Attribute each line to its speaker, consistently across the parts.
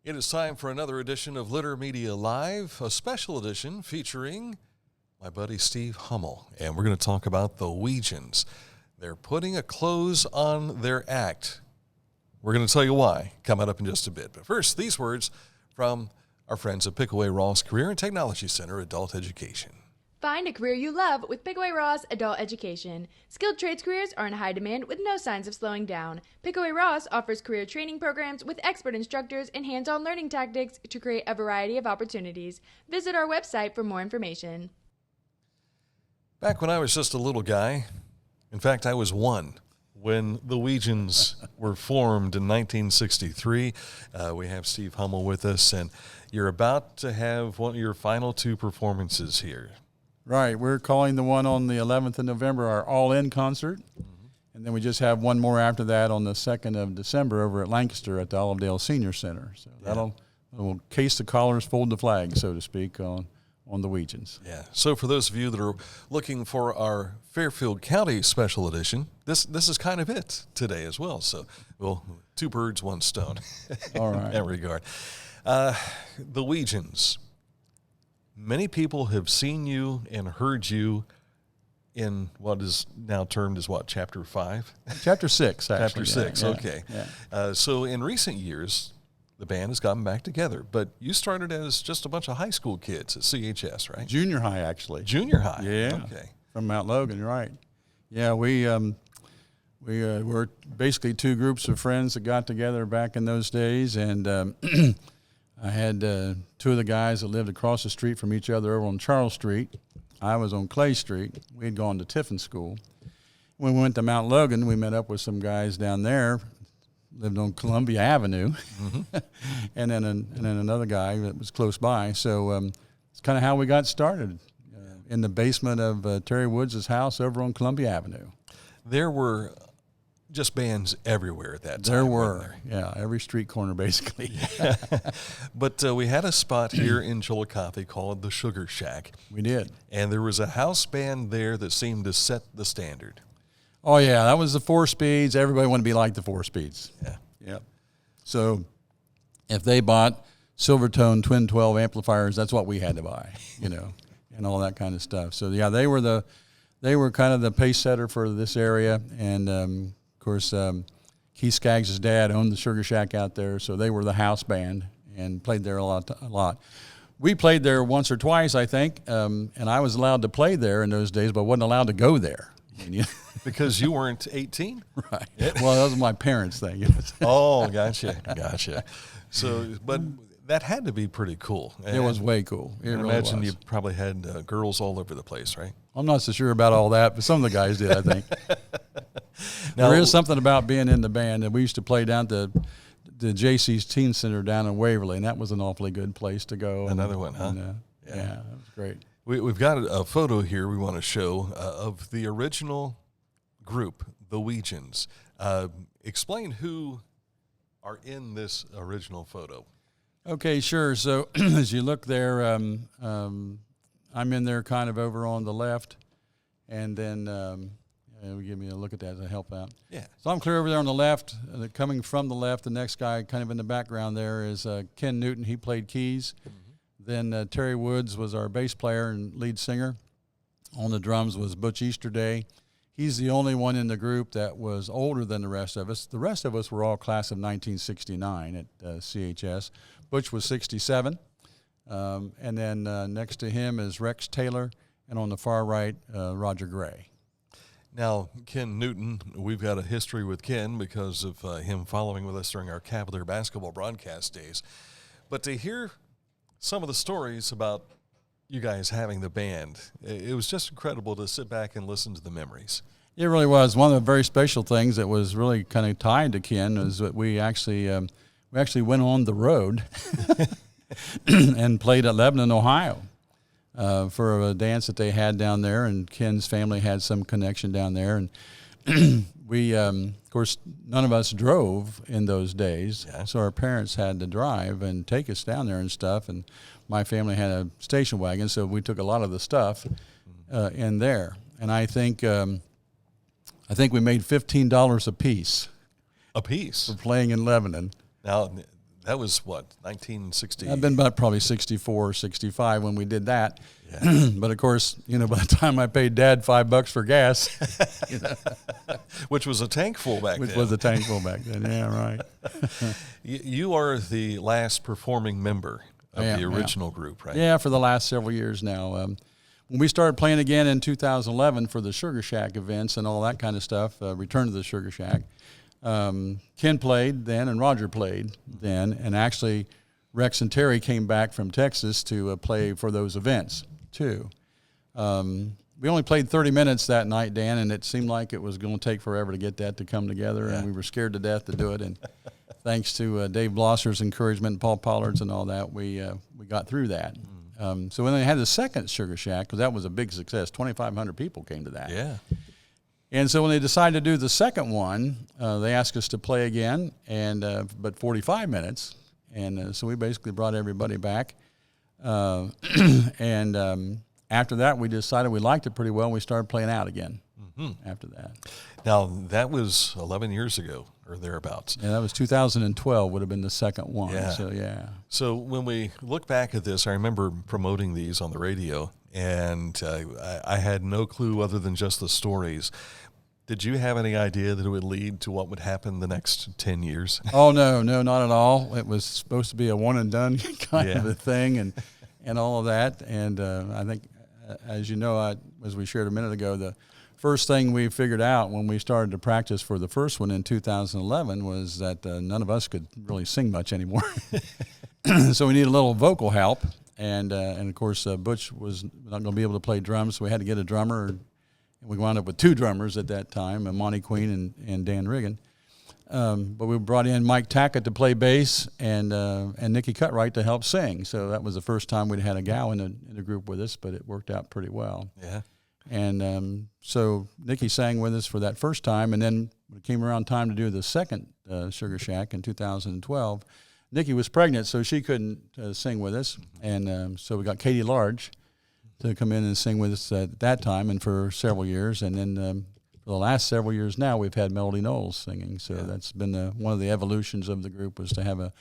Speaker 1: It is time for another edition of Litter Media Live, a special edition featuring my buddy Steve Hummel. And we're going to talk about the Wegians. They're putting a close on their act. We're going to tell you why coming up in just a bit. But first, these words from our friends at Pickaway Ross Career and Technology Center Adult Education.
Speaker 2: Find a career you love with Pickaway Ross Adult Education. Skilled trades careers are in high demand with no signs of slowing down. Pickaway Ross offers career training programs with expert instructors and hands-on learning tactics to create a variety of opportunities. Visit our website for more information.
Speaker 1: Back when I was just a little guy, in fact, I was one, when the Wegians were formed in 1963. We have Steve Hummel with us, and you're about to have one of your final two performances here.
Speaker 3: Right. We're calling the one on the 11th of November our All-In Concert. And then we just have one more after that on the 2nd of December over at Lancaster at the Olivedale Senior Center. So that'll case the collars, fold the flag, so to speak, on the Wegians.
Speaker 1: Yeah. So for those of you that are looking for our Fairfield County special edition, this is kind of it today as well. So, well, two birds, one stone.
Speaker 3: All right.
Speaker 1: In that regard. The Wegians. Many people have seen you and heard you in what is now termed as what, Chapter 5?
Speaker 3: Chapter 6, actually.
Speaker 1: Chapter 6,
Speaker 3: yeah,
Speaker 1: okay.
Speaker 3: Yeah.
Speaker 1: So in recent years, the band has gotten back together, but you started as just a bunch of high school kids at CHS, right?
Speaker 3: Junior high, actually.
Speaker 1: Junior high?
Speaker 3: Yeah.
Speaker 1: Okay.
Speaker 3: From Mount Logan, you're right. Yeah, we were basically two groups of friends that got together back in those days, and I had two of the guys that lived across the street from each other over on Charles Street. I was on Clay Street. We had gone to Tiffin School. When we went to Mount Logan, we met up with some guys down there, lived on Columbia Avenue, and then another guy that was close by. So it's kind of how we got started, in the basement of Terry Woods' house over on Columbia Avenue.
Speaker 1: There were just bands everywhere at that time.
Speaker 3: There were, yeah, every street corner basically.
Speaker 1: Yeah. But we had a spot here in Chillicothe called the Sugar Shack.
Speaker 3: We did.
Speaker 1: And there was a house band there that seemed to set the standard.
Speaker 3: Oh, yeah, that was the Four Speeds. Everybody wanted to be like the Four Speeds.
Speaker 1: Yeah.
Speaker 3: Yep. So if they bought Silvertone Twin 12 amplifiers, that's what we had to buy, and all that kind of stuff. So, yeah, they were kind of the pace setter for this area, and of course, Keith Skaggs' dad owned the Sugar Shack out there, so they were the house band and played there a lot. We played there once or twice, I think, and I was allowed to play there in those days, but wasn't allowed to go there.
Speaker 1: Because you weren't 18?
Speaker 3: Right. Well, that was my parents' thing.
Speaker 1: Oh, gotcha. So, but that had to be pretty cool.
Speaker 3: It was way cool.
Speaker 1: I imagine you probably had girls all over the place, right?
Speaker 3: I'm not so sure about all that, but some of the guys did, I think.
Speaker 1: Now,
Speaker 3: there is something about being in the band, and we used to play down to the JC's Teen Center down in Waverly, and that was an awfully good place to go.
Speaker 1: Another one, huh?
Speaker 3: And, yeah, that was great.
Speaker 1: We've got a photo here we want to show of the original group, the Wegians. Explain who are in this original photo.
Speaker 3: Okay, sure. So as you look there, I'm in there kind of over on the left, and then give me a look at that to help out.
Speaker 1: Yeah.
Speaker 3: So I'm clear over there on the left. Coming from the left, the next guy kind of in the background there is Ken Newton. He played keys. Then Terry Woods was our bass player and lead singer. On the drums was Butch Easterday. He's the only one in the group that was older than the rest of us. The rest of us were all class of 1969 at CHS. Butch was 67. And then next to him is Rex Taylor, and on the far right, Roger Gray.
Speaker 1: Now, Ken Newton, we've got a history with Ken because of him following with us during our Cavalier basketball broadcast days. But to hear some of the stories about you guys having the band, it was just incredible to sit back and listen to the memories.
Speaker 3: It really was. One of the very special things that was really kind of tied to Ken is that we actually went on the road and played at Lebanon, Ohio, for a dance that they had down there, and Ken's family had some connection down there, and we, of course, none of us drove in those days, so our parents had to drive and take us down there and stuff, and my family had a station wagon, so we took a lot of the stuff in there, and I think we made $15 a piece.
Speaker 1: A piece?
Speaker 3: For playing in Lebanon.
Speaker 1: Now, That was what, 1960?
Speaker 3: I've been about probably 64 or 65 when we did that.
Speaker 1: Yeah.
Speaker 3: But of course, by the time I paid Dad $5 for gas,
Speaker 1: Which was a tank full back then.
Speaker 3: which was a tank full back then. Yeah, right.
Speaker 1: You are the last performing member of the original group, right?
Speaker 3: Yeah, for the last several years now. When we started playing again in 2011 for the Sugar Shack events and all that kind of stuff, Return to the Sugar Shack, Ken played then and Roger played then, and actually Rex and Terry came back from Texas to play for those events too. We only played 30 minutes that night, Dan, and it seemed like it was going to take forever to get that to come together, and we were scared to death to do it. And thanks to Dave Blosser's encouragement and Paul Pollard's and all that, we got through that. So when they had the second Sugar Shack, because that was a big success, 2,500 people came to that.
Speaker 1: Yeah.
Speaker 3: And so when they decided to do the second one, they asked us to play again, but 45 minutes. And so we basically brought everybody back. After that, we decided we liked it pretty well, and we started playing out again after that.
Speaker 1: Now, that was 11 years ago or thereabouts.
Speaker 3: Yeah, that was 2012 would have been the second one.
Speaker 1: Yeah.
Speaker 3: So, yeah.
Speaker 1: So when we look back at this, I remember promoting these on the radio, and I had no clue other than just the stories. Did you have any idea that it would lead to what would happen the next 10 years?
Speaker 3: Oh, no, not at all. It was supposed to be a one-and-done kind of a thing and all of that. And I think, as you know, as we shared a minute ago, the first thing we figured out when we started to practice for the first one in 2011 was that none of us could really sing much anymore. So we needed a little vocal help. And of course, Butch was not going to be able to play drums, so we had to get a drummer. And we wound up with two drummers at that time, Monty Queen and Dan Riggin. But we brought in Mike Tackett to play bass and Nikki Cutright to help sing. So that was the first time we'd had a gal in the group with us, but it worked out pretty well.
Speaker 1: Yeah.
Speaker 3: And so Nikki sang with us for that first time, and then when it came around time to do the second Sugar Shack in 2012, Nikki was pregnant, so she couldn't sing with us. And so we got Katie Large to come in and sing with us at that time and for several years. And then for the last several years now, we've had Melody Knowles singing. So that's been one of the evolutions of the group, was to have a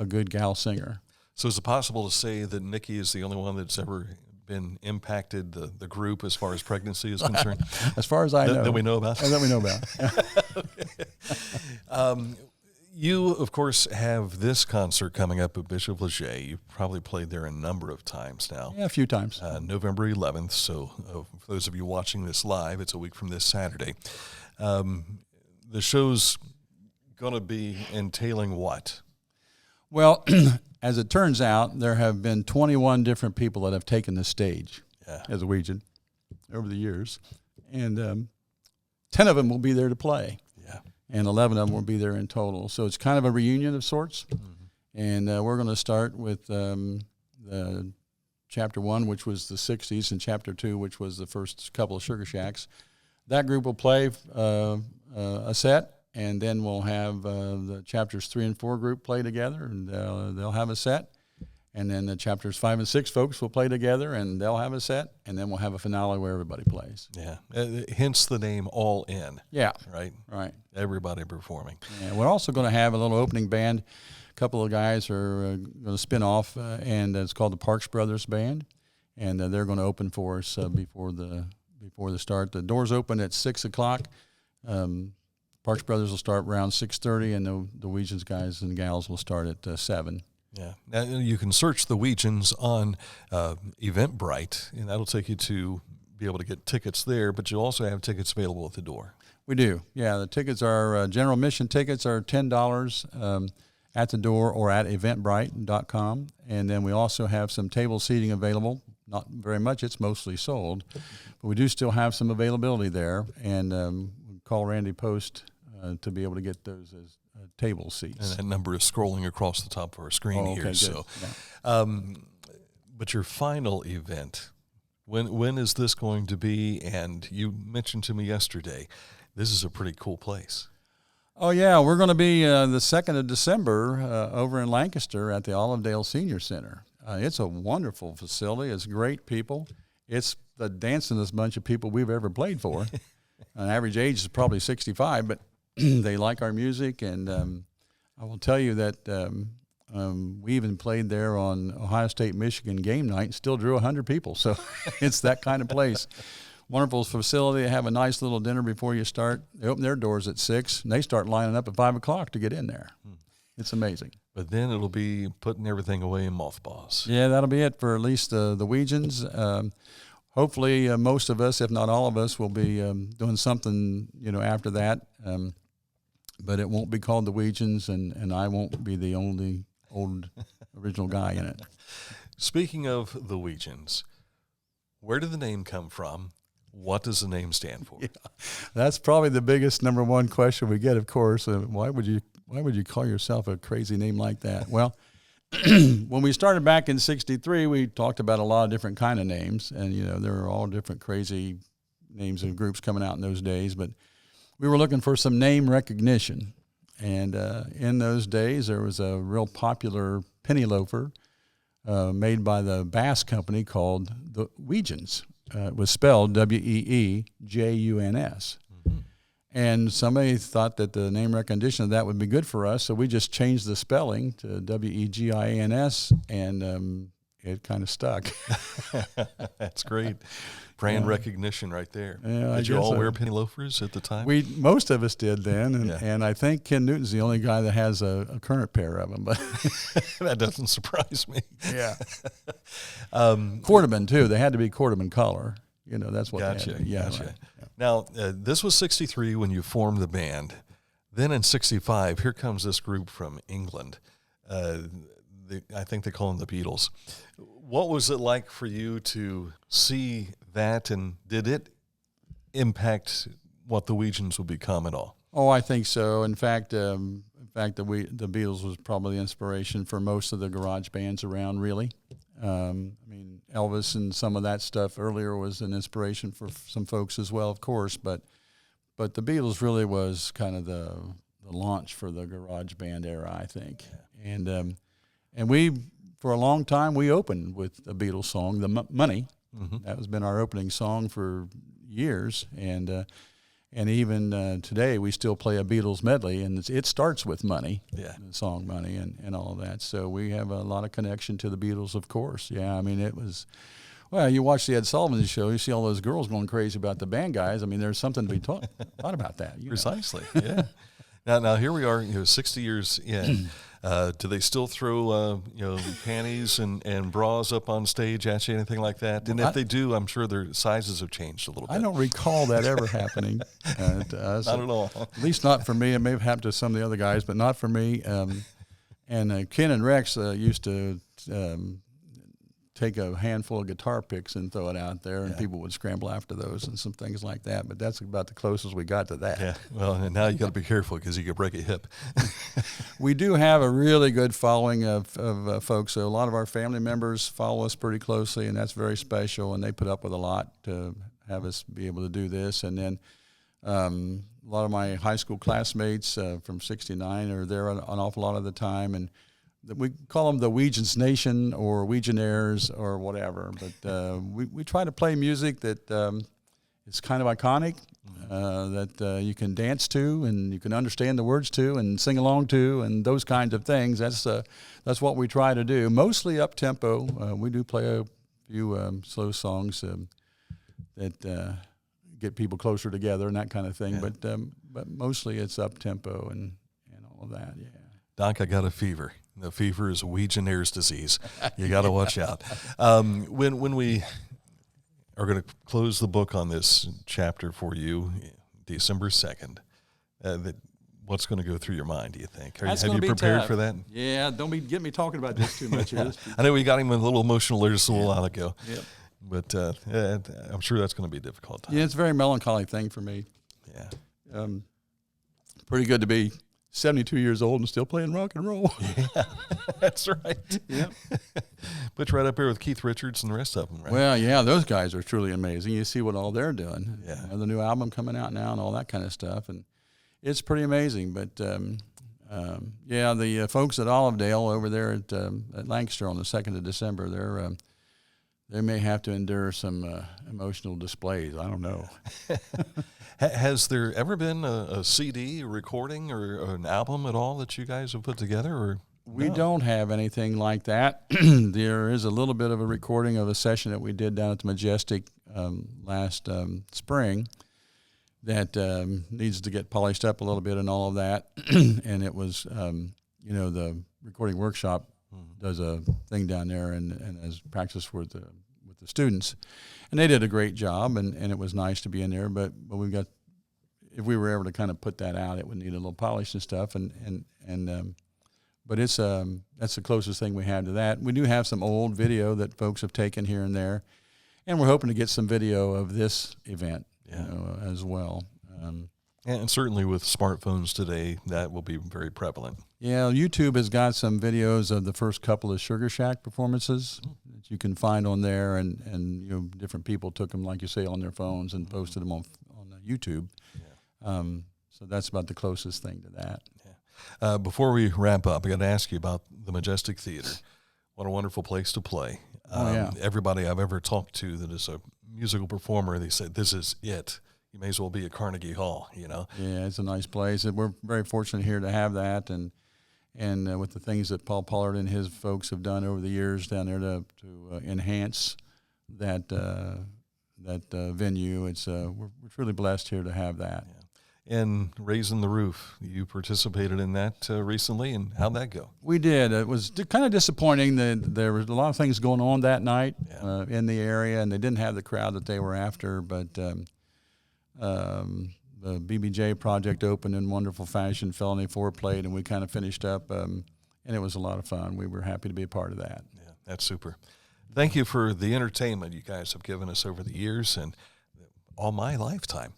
Speaker 3: good gal singer.
Speaker 1: So is it possible to say that Nikki is the only one that's ever been impacted the group as far as pregnancy is concerned?
Speaker 3: As far as I know.
Speaker 1: That we know about?
Speaker 3: That we know about.
Speaker 1: You, of course, have this concert coming up at Bishop Flaget. You've probably played there a number of times now.
Speaker 3: Yeah, a few times.
Speaker 1: November 11th. So for those of you watching this live, it's a week from this Saturday. The show's going to be entailing what?
Speaker 3: Well, as it turns out, there have been 21 different people that have taken the stage as a Wegian over the years. And 10 of them will be there to play. Yeah. And 11 of them will be there in total. So it's kind of a reunion of sorts. Mm-hmm. And we're going to start with the Chapter 1, which was the 60s, and Chapter 2, which was the first couple of Sugar Shacks. That group will play a set, and then we'll have the Chapters 3 and 4 group play together, and they'll have a set. And then the Chapters 5 and 6 folks will play together, and they'll have a set. And then we'll have a finale where everybody plays.
Speaker 1: Yeah. Hence the name All-In.
Speaker 3: Yeah.
Speaker 1: Right?
Speaker 3: Right.
Speaker 1: Everybody performing.
Speaker 3: Yeah, we're also going to have a little opening band. A couple of guys are going to spin off, and it's called the Parks Brothers Band. And they're going to open for us before the start. The doors open at 6 o'clock. Parks Brothers will start around 6:30, and the Wegians guys and gals will start at 7.
Speaker 1: Yeah. Now, you can search the Wegians on Eventbrite, and that'll take you to be able to get tickets there, but you'll also have tickets available at the door.
Speaker 3: We do. Yeah, the tickets are, general admission tickets are $10 at the door or at eventbrite.com. And then we also have some table seating available. Not very much. It's mostly sold. But we do still have some availability there. And call Randy Post to be able to get those as table seats.
Speaker 1: And that number is scrolling across the top of our screen here.
Speaker 3: Good.
Speaker 1: So,
Speaker 3: yeah.
Speaker 1: But your final event, when is this going to be? And you mentioned to me yesterday, this is a pretty cool place.
Speaker 3: Oh, yeah. We're going to be the 2nd of December over in Lancaster at the Olivedale Senior Center. It's a wonderful facility. It's great people. It's the dancingest bunch of people we've ever played for. An average age is probably 65, but they like our music. And I will tell you that We even played there on Ohio State, Michigan game night and still drew 100 people. So it's that kind of place. Wonderful facility. They have a nice little dinner before you start. They open their doors at 6, and they start lining up at 5 o'clock to get in there. It's amazing.
Speaker 1: But then it'll be putting everything away in mothballs.
Speaker 3: Yeah, that'll be it for at least the Wegians. Hopefully, most of us, if not all of us, will be doing something, after that. But it won't be called the Wegians, and I won't be the only old original guy in it.
Speaker 1: Speaking of the Wegians, where did the name come from? What does the name stand for?
Speaker 3: Yeah, that's probably the biggest number one question we get, of course. Why would you call yourself a crazy name like that? Well, when we started back in '63, we talked about a lot of different kind of names, and there were all different crazy names and groups coming out in those days. But we were looking for some name recognition, and in those days there was a real popular penny loafer made by the Bass Company called the Wegians. It was spelled Weejuns. Mm-hmm. And somebody thought that the name recognition of that would be good for us, so we just changed the spelling to Wegians, and it kind of stuck.
Speaker 1: That's great. Brand recognition right there.
Speaker 3: Yeah,
Speaker 1: did you all wear penny loafers at the time?
Speaker 3: Most of us did then, and I think Ken Newton's the only guy that has a current pair of them. But
Speaker 1: that doesn't surprise me.
Speaker 3: Yeah. Cordovan too. They had to be Cordovan color. That's what.
Speaker 1: Gotcha.
Speaker 3: They had to, yeah.
Speaker 1: Gotcha.
Speaker 3: Right. Yeah.
Speaker 1: Now, this was '63 when you formed the band. Then in '65, here comes this group from England. I think they call them the Beatles. What was it like for you to see that, and did it impact what the Wegians would become at all?
Speaker 3: Oh, I think so. In fact, the Beatles was probably the inspiration for most of the garage bands around, really. Elvis and some of that stuff earlier was an inspiration for some folks as well, of course. But the Beatles really was kind of the launch for the garage band era, I think. Yeah. And we, for a long time, we opened with a Beatles song, "The Money." Mm-hmm. That has been our opening song for years, and even today we still play a Beatles medley, and it starts with "Money," the song "Money," and all of that. So we have a lot of connection to the Beatles, of course. Yeah, it was. Well, you watch the Ed Sullivan Show, you see all those girls going crazy about the band guys. There's something to be thought about that.
Speaker 1: Precisely. Yeah. Now here we are, 60 years in. Do they still throw, panties and bras up on stage at you, anything like that? And if they do, I'm sure their sizes have changed a little bit.
Speaker 3: I don't recall that ever happening to us.
Speaker 1: Not at all.
Speaker 3: At least not for me. It may have happened to some of the other guys, but not for me. And Ken and Rex used to take a handful of guitar picks and throw it out there, and people would scramble after those and some things like that. But that's about the closest we got to that.
Speaker 1: Yeah. Well, and now you got to be careful because you could break a hip.
Speaker 3: We do have a really good following of folks. So a lot of our family members follow us pretty closely, and that's very special. And they put up with a lot to have us be able to do this. And then a lot of my high school classmates from '69 are there an awful lot of the time, and we call them the Wegians Nation or Wegianaires or whatever, but we try to play music that is kind of iconic, that you can dance to and you can understand the words to and sing along to and those kinds of things. That's what we try to do. Mostly up tempo. We do play a few slow songs that get people closer together and that kind of thing. Yeah. But mostly it's up tempo and all of that. Yeah.
Speaker 1: Doc, I got a fever. The fever is a Wegianaires disease. You got to watch out. When we are going to close the book on this chapter for you, December 2nd, what's going to go through your mind, do you think? Have you prepared
Speaker 3: tough
Speaker 1: for that?
Speaker 3: Yeah, don't get me talking about this too much.
Speaker 1: I know we got him a little emotional there just a little while ago.
Speaker 3: Yep.
Speaker 1: But I'm sure that's going to be a difficult time.
Speaker 3: Yeah, it's a very melancholy thing for me.
Speaker 1: Yeah.
Speaker 3: Pretty good to be 72 years old and still playing rock and roll.
Speaker 1: Yeah, that's right.
Speaker 3: Yeah.
Speaker 1: Put you right up there with Keith Richards and the rest of them, right?
Speaker 3: Well, yeah, those guys are truly amazing. You see what all they're doing.
Speaker 1: Yeah.
Speaker 3: The new album coming out now and all that kind of stuff. And it's pretty amazing. But, the folks at Olivedale over there at Lancaster on the 2nd of December, they may have to endure some emotional displays. I don't know.
Speaker 1: Has there ever been a CD, a recording, or an album at all that you guys have put together? Or
Speaker 3: We
Speaker 1: No.
Speaker 3: don't have anything like that. There is a little bit of a recording of a session that we did down at the Majestic last spring that needs to get polished up a little bit and all of that. And it was, the recording workshop does a thing down there and has practice with the students. And they did a great job, and it was nice to be in there. But we've got, if we were ever to kind of put that out, it would need a little polish and stuff. But it's that's the closest thing we have to that. We do have some old video that folks have taken here and there, and we're hoping to get some video of this event as well.
Speaker 1: And certainly with smartphones today, that will be very prevalent.
Speaker 3: Yeah, YouTube has got some videos of the first couple of Sugar Shack performances that you can find on there, and different people took them, like you say, on their phones and posted them on YouTube. Yeah. So that's about the closest thing to that.
Speaker 1: Before we wrap up, I got to ask you about the Majestic Theater. What a wonderful place to play. Everybody I've ever talked to that is a musical performer, they said, this is it. You may as well be at Carnegie Hall, Yeah,
Speaker 3: it's a nice place. And we're very fortunate here to have that. And with the things that Paul Pollard and his folks have done over the years down there to enhance that venue, we're truly blessed here to have that.
Speaker 1: Yeah. And Raising the Roof, you participated in that recently, and how'd that go?
Speaker 3: We did. It was kind of disappointing that there was a lot of things going on that night in the area, and they didn't have the crowd that they were after. But the BBJ project opened in wonderful fashion. Felony 4 played, and we kind of finished up, and it was a lot of fun. We were happy to be a part of that.
Speaker 1: Yeah, that's super. Thank you for the entertainment you guys have given us over the years and all my lifetime.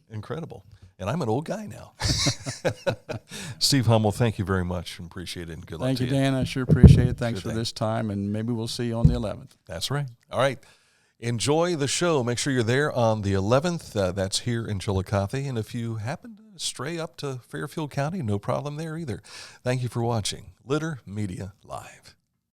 Speaker 1: Incredible. And I'm an old guy now. Steve Hummel, thank you very much. Appreciate it. And good luck to you.
Speaker 3: Thank you, Dan. I sure appreciate it. Thanks for this time, and maybe we'll see you on the 11th.
Speaker 1: That's right. All right. Enjoy the show. Make sure you're there on the 11th. That's here in Chillicothe. And if you happen to stray up to Fairfield County, no problem there either. Thank you for watching Litter Media Live.